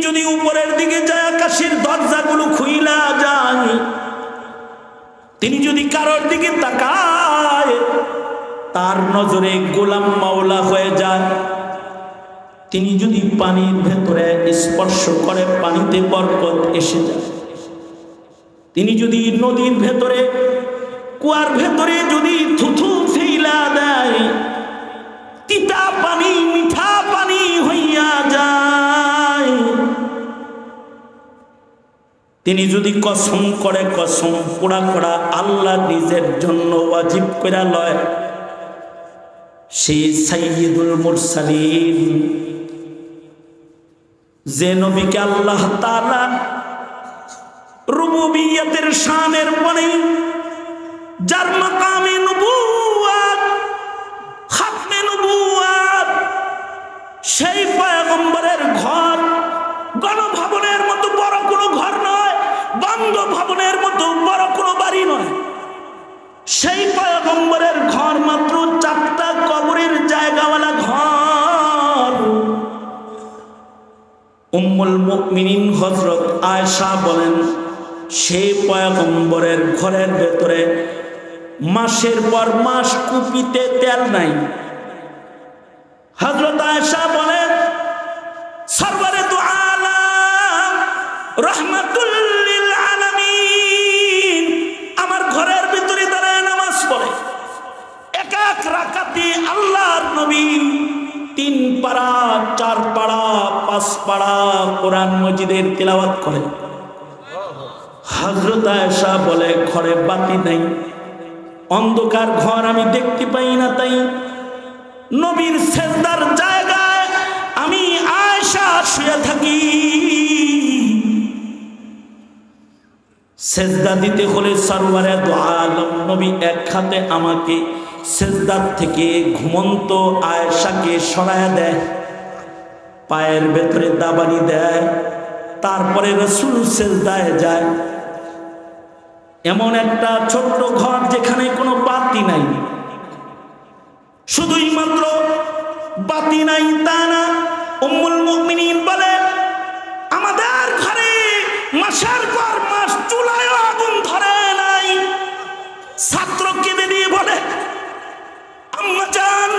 যদি উপরের দিকে যায় আকাশের দরজাগুলো খুইলা যায়, তিনি যদি কারোর দিকে তাকায় তার নজরে গোলাম মাওলা হয়ে যায়। তিনি যদি পানির ভেতরে স্পর্শ করে পানিতে বরকত এসে যায়। তিনি যদি নদীর ভেতরে কুয়ার ভেতরে যদি থুথু ফেলা দেয়, তিতা পানি মিঠা পানি হইয়া যায়। তিনি যদি কসম করে কসম পোড়া করা আল্লাহ নিজের জন্য ওয়াজিব করে লয়, সেই সাইয়্যিদুল মুরসালিন যে নবীকে আল্লাহ তাআলা রুবুবিয়্যতের শানের পরে যার মাকামে নবুওয়াত খাতমে নবুওয়াত, সেই পয়গম্বরের ঘর গণভবনের মতো বড় কোনো ঘর নয়, বঙ্গভবনের মতো বড় কোনো বাড়ি নয়। সেই পয়গম্বরের ঘর মাত্র 4টা কবরের জায়গাওয়ালা ঘর। উম্মুল মুমিনিন হযরত আয়েশা বলেন, সেই পয়গম্বরের ঘরের ভেতরে মাসের পর মাস কুপিতে তেল নাই। হযরত আয়েশা বলেন, সরওয়ারে দু আলাম রাহমাতুল লিল আলামিন আমার ঘরের ভিতরে দাঁড়ায় নামাজ পড়ে। এক এক রাকাতে আল্লাহর নবী 3 পারা 4 পারা 5 পারা কোরআন মজিদের তিলাওয়াত করে। হযরত আয়েশা বলে, ঘরে বাতি নাই, অন্ধকার ঘর, আমি দেখতে পাই না, তাই নবীর সেজদার জায়গায় আমি আয়েশা শুয়ে থাকি। সেজদা দিতে হলে সরওয়ারে দু আলম নবী এক হাতে আমাকে সেজদার থেকে ঘুমন্ত আয়েশাকে সরায়া দেয়, পায়ের ভেতরে দাবানি দেয়, তারপরে রাসূল সেজদায় যায়। এমন একটা ছোট্ট ঘর যেখানে কোনো বাতি নাই। শুধুই মাত্র বাতি নাই তা না, উম্মুল মুমিনিন বলে, আমাদের ঘরে মাসের পর মাস চুলায় আগুন ধরে নাই। ছাত্র কেঁদে দিয়ে বলে, আম্মা জান,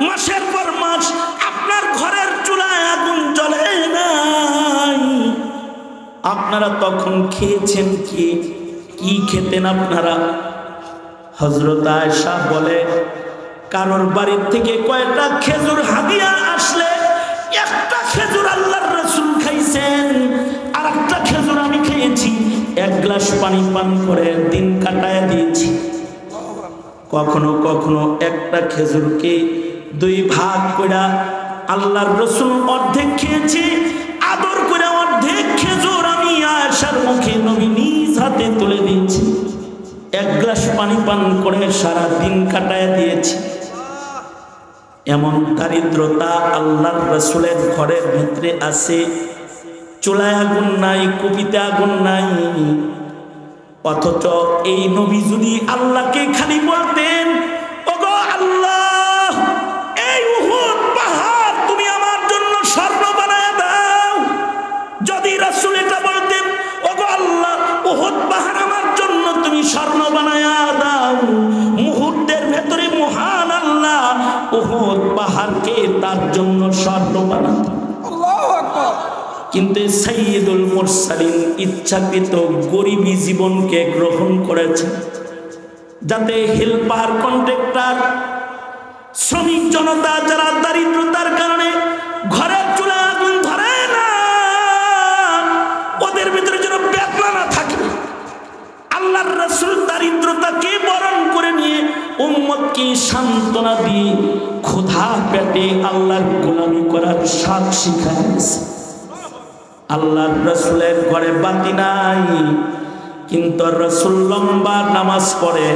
মাসের পর মাস আপনার ঘরের চুলায় আগুন জ্বলে নাই। আপনারা তখন খেয়েছেন কি? কি খেতেন আপনারা? হযরত আয়েশা বলে, কারোর বাড়ির থেকে কয়টা খেজুর হাদিয়া আসলে একটা খেজুর আল্লাহর রাসূল খাইছেন, আর একটা খেজুর আমি খেয়েছি। 1 গ্লাস পানি পান করে দিন কাটায় দিয়েছি। কখনো কখনো একটা খেজুরকে 2 ভাগ করে আল্লাহর রাসূল অর্ধেক খেয়েছি, আদর করে অর্ধেক খেজুর আমি আয়েশার মুখে নবী নিজ হাতে তুলে দিয়েছি। 1 গ্লাস পানি পান করে সারা দিন কাটায় দিয়েছি। এমন দারিদ্রতা আল্লাহর রাসূলের ঘরের ভিতরে আছে। চুলায় আগুন নাই, কুপিতে আগুন নাই, অথচ এই নবী যদি আল্লাহকে খালি বলতেন, ওগো আল্লাহ, এই উহুদ পাহাড় তুমি আমার জন্য স্বর্ণ বানায় দাও। যদি রাসূল এটা বলতেন, ওগো আল্লাহ, উহুদ পাহাড় আমার জন্য তুমি স্বর্ণ বানায় দাও, মুহূর্তের ভেতরে মহান আল্লাহ উহুদ পাহাড়কে তার জন্য স্বর্ণ বানাতেন। আল্লাহু আকবার। কিন্তু সাইয়্যিদুল মুরসালিন ইচ্ছাকৃত গরিবী জীবনকে গ্রহণ করেছেন, যাতে হেল্পার, কন্ট্রাক্টর, শ্রমিক জনতা যারা দারিদ্রতার কারণে ঘরের চুলায় আগুন ধরে না, ওদের ভিতরে যেন বেদনা না থাকে। আল্লাহর রাসূল দারিদ্রতাকে বরণ করে নিয়ে উম্মতকে সান্ত্বনা দিয়ে ক্ষুধা পেটে আল্লাহর গোলামি করার স্বাদ শিখাইছে। আল্লাহর রাসূলের ঘরে বাতি নাই, কিন্তু রাসূল লম্বা নামাজ পড়ে।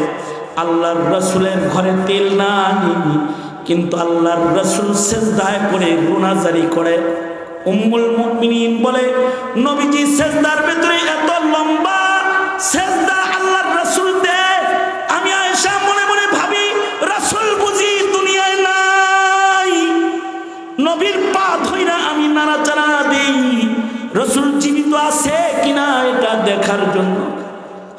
আল্লাহর রাসূলের ঘরে তেল নাই, কিন্তু আল্লাহর রাসূল সিজদায় পড়ে গুনাহগারি করে। উম্মুল মুমিনিন বলে, নবীজি সিজদার ভিতরে এত লম্বা সিজদা আল্লাহর রাসূল দেয়, আমি আয়েশা মনে মনে ভাবি, রাসূল বুঝি দুনিয়ায় নাই। নবীর পা ধইরা আমি নাড়াচাড়া দেই, রসুল জীবিত আছে কিনা এটা দেখার জন্য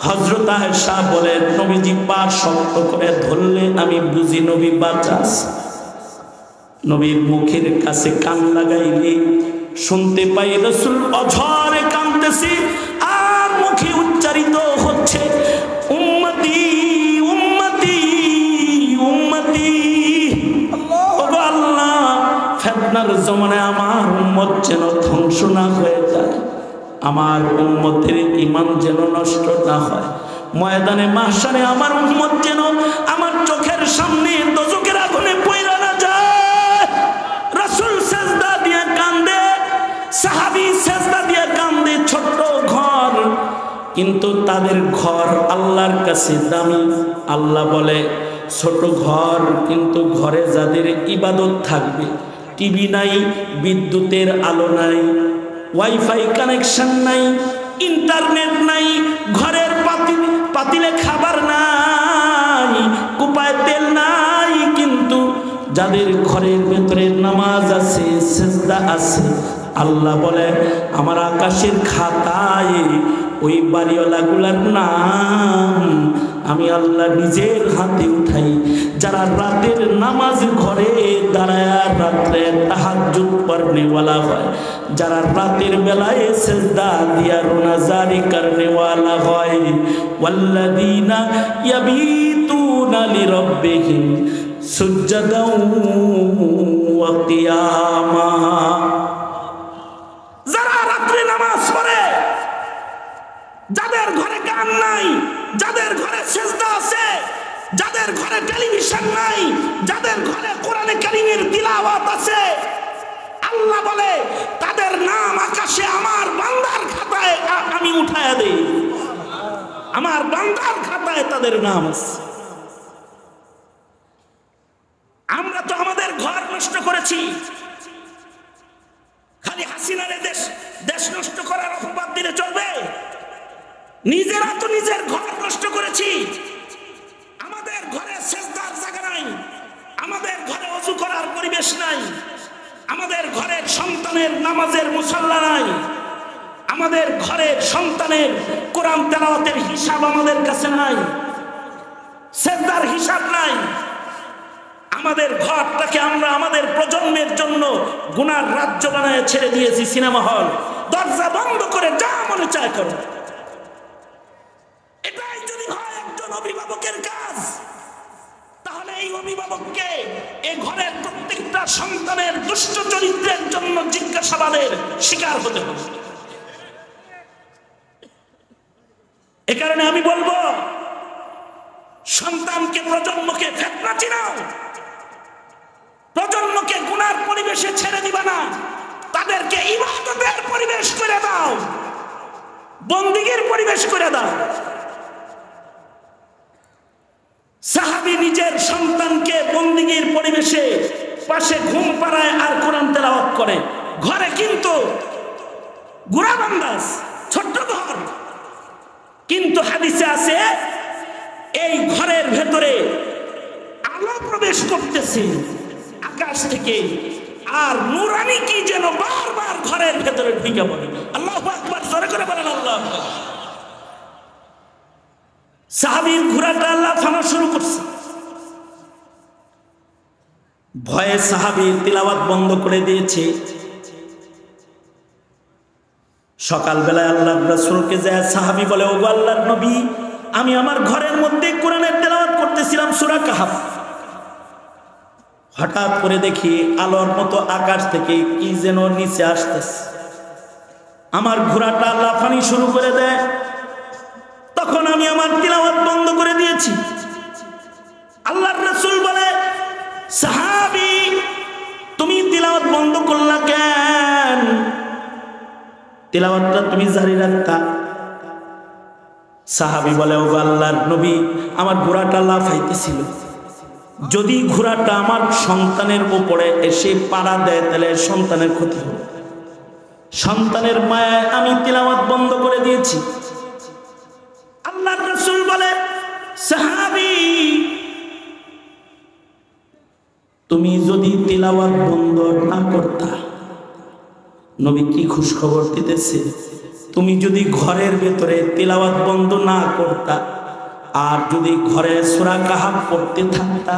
হযরত আয়েশা বলেন নবীজি পা শক্ত করে ধরলে আমি বুঝি নবী বাঁচা আছে। নবীর মুখের কাছে কান লাগাইলে শুনতে পাই রসুল অঝরে কাঁদতেছে আর মুখে উচ্চারিত হচ্ছে উম্মতি উম্মতি উম্মতি। ওগো আল্লাহ, ফিতনার জমানায় আমার উম্মত যেন ধ্বংস না হয়ে যায়, আমার উম্মতের ঈমান যেন নষ্ট না হয়, ময়দানে মাহশারে আমার উম্মত যেন আমার চোখের সামনে দোজখের আগুনে পইরা না যায়। রাসূল সিজদা দিয়ে কান্দে, সাহাবী সিজদা দিয়ে কান্দে। ছোট্ট ঘর, কিন্তু তাদের ঘর আল্লাহর কাছে দামি। আল্লাহ বলে ছোট ঘর, কিন্তু ঘরে যাদের ইবাদত থাকবে, টিভি নাই, বিদ্যুতের আলো নাই, ওয়াইফাই কানেকশন নাই, ইন্টারনেট নাই, ঘরের পাতিলে খাবার নাই, কুপায় তেল নাই, কিন্তু যাদের ঘরের ভেতরে নামাজ আছে, সিজদা আছে, আল্লাহ বলে আমার আকাশের খাতায় ওই বাড়িওয়ালাগুলার নাম আমি আল্লাহ নিজের হাতে উঠাই। যারা রাতের নামাজ ঘরে দাঁড়ায় রাত্রে তাহাজ্জুদ পড়নেওয়ালা হয়, যারা রাতের বেলায় সিজদা দিয়া রোনাজারি করনেওয়ালা হয়, ওয়াল্লাযীনা ইয়াবিতুনা লিরাব্বিহিম সুজদাও ওয়া কিয়ামা। যারা রাত্রে নামাজ পড়ে, যাদের ঘরে গান নাই, যাদের ঘরে সিজদা আছে, যাদের ঘরে টেলিভিশন নাই, যাদের ঘরে কোরআনে কারীমের তিলাওয়াত আছে, আল্লাহ বলে তাদের নাম আকাশে আমার বান্দার খাতায় আমি উঠায়া দেই। আমার বান্দার খাতায় তাদের নাম আছে। আমরা তো আমাদের ঘর নষ্ট করেছি। খালি হাসিনারে দেশ নষ্ট করার অপবাদ দিলে চলবে? নিজেরা তো নিজের ঘর নষ্ট করেছি। আমাদের ঘরে সিজদার জায়গা নাই, আমাদের ঘরে ওযু করার পরিবেশ নাই, আমাদের ঘরের সন্তানের নামাজের মুসাল্লা নাই, আমাদের ঘরের সন্তানের কোরআন তেলাওয়াতের হিসাব আমাদের কাছে নাই, সিজদার হিসাব নাই। আমাদের ঘরটাকে আমরা আমাদের প্রজন্মের জন্য গুনার রাজ্য বানায় ছেড়ে দিয়েছি সিনেমা হল। দরজা বন্ধ করে যা মনে চায় করো। এটাই যদি হয় একজন অভিভাবকের কাজ, তাহলে এই অভিভাবককে এই ঘরের প্রত্যেকটা সন্তানের দুষ্ট চরিত্রের জন্য জিজ্ঞাসাবাদের শিকার হতে হবে। এ কারণে আমি বলবো, সন্তানকে, প্রজন্মকে ফিতনা চিনাও, প্রজন্মকে গুনার পরিবেশে ছেড়ে দিবা না, তাদেরকে ইবাদতের পরিবেশ করে দাও, বন্দিগির পরিবেশ করে দাও। সাহাবী নিজের সন্তানকে বন্দিগির পরিবেশে পাশে ঘুম পাড়ায় আর কোরআন তেলাওয়াত করে। ঘরে কিন্তু গুরাবান্দাস, ছোট্ট ঘর, কিন্তু হাদিসে আছে এই ঘরের ভেতরে আলো প্রবেশ করতেছে আকাশ থেকে, আর নূরানি কি যেন বারবার ঘরের ভেতরে ঢুকে পড়ে। আল্লাহু আকবার, জোরে করে বলেন আল্লাহু আকবার। সাহাবীর ঘোড়াটা আল্লাহ ফানা শুরু করছে। ভয়ে সাহাবীর তিলাওয়াত বন্ধ করে দিয়েছে। সকালবেলায় আল্লাহর রাসূলকে যায় সাহাবী বলে, ওগো আল্লাহর নবী, আমি আমার ঘরের মধ্যে কোরআনের তেলাওয়াত করতেছিলাম সূরা কাহফ। হঠাৎ করে দেখি আলোর মতো আকাশ থেকে কি যেন নিচে আসতেছে। আমার ঘোড়াটা লাফানি শুরু করে দেয়। তখন আমি আমার তিলাওয়াত বন্ধ করে দিয়েছি। আল্লাহর রাসূল বলে, সাহাবী, তুমি তিলাওয়াত বন্ধ করলা কেন? তিলাওয়াতটা তুমি জারি রাখতা। সাহাবী বলে, ওগো আল্লাহর নবী, আমার ঘোড়াটা লাফাইতেছিল। যদি ঘোড়াটা আমার সন্তানের উপরে এসে পাড়া দেয় তাহলে সন্তানের ক্ষতি হবে। সন্তানের মায়ায় আমি তিলাওয়াত বন্ধ করে দিয়েছি। আল্লাহর রাসূল বলে, সাহাবী, তুমি যদি তিলাওয়াত বন্ধ না করতা নবী কি খুশ খবর দিতেছে, তুমি যদি ঘরের ভেতরে তিলাওয়াত বন্ধ না করতা আর যদি ঘরে সূরা কাহাফ পড়তে থাকতা